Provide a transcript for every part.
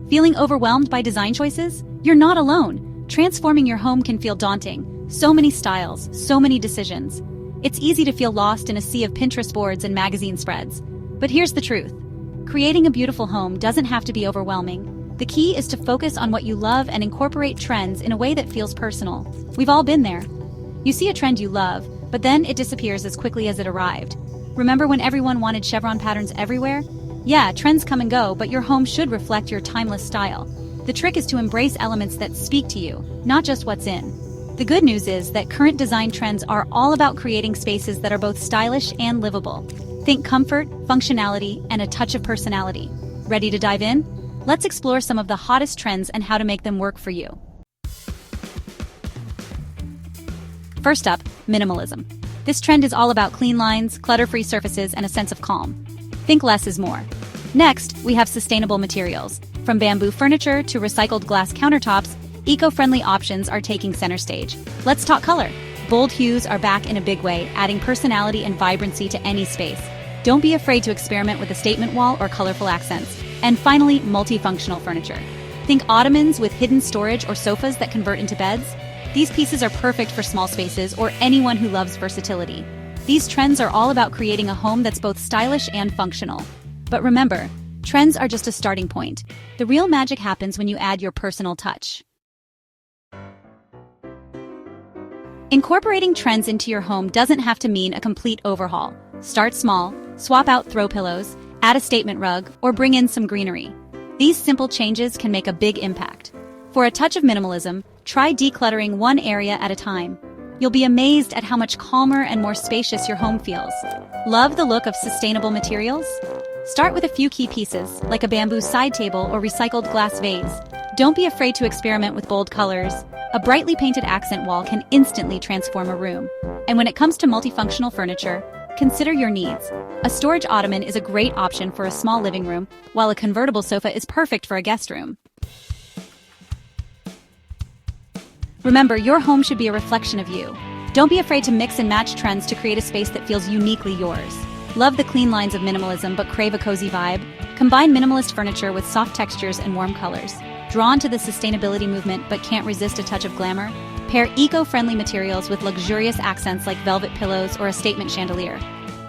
Feeling overwhelmed by design choices? You're not alone. Transforming your home can feel daunting. So many styles, so many decisions. It's easy to feel lost in a sea of Pinterest boards and magazine spreads. But here's the truth. Creating a beautiful home doesn't have to be overwhelming. The key is to focus on what you love and incorporate trends in a way that feels personal. We've all been there. You see a trend you love, but then it disappears as quickly as it arrived. Remember when everyone wanted chevron patterns everywhere? Yeah, trends come and go, but your home should reflect your timeless style. The trick is to embrace elements that speak to you, not just what's in. The good news is that current design trends are all about creating spaces that are both stylish and livable. Think comfort, functionality, and a touch of personality. Ready to dive in? Let's explore some of the hottest trends and how to make them work for you. First up, minimalism. This trend is all about clean lines, clutter-free surfaces, and a sense of calm. Think less is more. Next, we have sustainable materials. From bamboo furniture to recycled glass countertops, eco-friendly options are taking center stage. Let's talk color. Bold hues are back in a big way, adding personality and vibrancy to any space. Don't be afraid to experiment with a statement wall or colorful accents. And finally, multifunctional furniture. Think ottomans with hidden storage or sofas that convert into beds. These pieces are perfect for small spaces or anyone who loves versatility. These trends are all about creating a home that's both stylish and functional. But remember, trends are just a starting point. The real magic happens when you add your personal touch. Incorporating trends into your home doesn't have to mean a complete overhaul. Start small, swap out throw pillows, add a statement rug, or bring in some greenery. These simple changes can make a big impact. For a touch of minimalism, try decluttering one area at a time. You'll be amazed at how much calmer and more spacious your home feels. Love the look of sustainable materials? Start with a few key pieces, like a bamboo side table or recycled glass vase. Don't be afraid to experiment with bold colors. A brightly painted accent wall can instantly transform a room. And when it comes to multifunctional furniture, consider your needs. A storage ottoman is a great option for a small living room, while a convertible sofa is perfect for a guest room. Remember, your home should be a reflection of you. Don't be afraid to mix and match trends to create a space that feels uniquely yours. Love the clean lines of minimalism but crave a cozy vibe? Combine minimalist furniture with soft textures and warm colors. Drawn to the sustainability movement but can't resist a touch of glamour? Pair eco-friendly materials with luxurious accents like velvet pillows or a statement chandelier.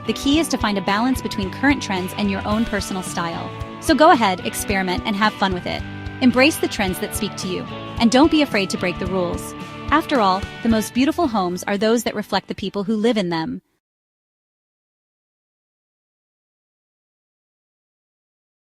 The key is to find a balance between current trends and your own personal style. So go ahead, experiment, and have fun with it. Embrace the trends that speak to you, and don't be afraid to break the rules. After all, the most beautiful homes are those that reflect the people who live in them.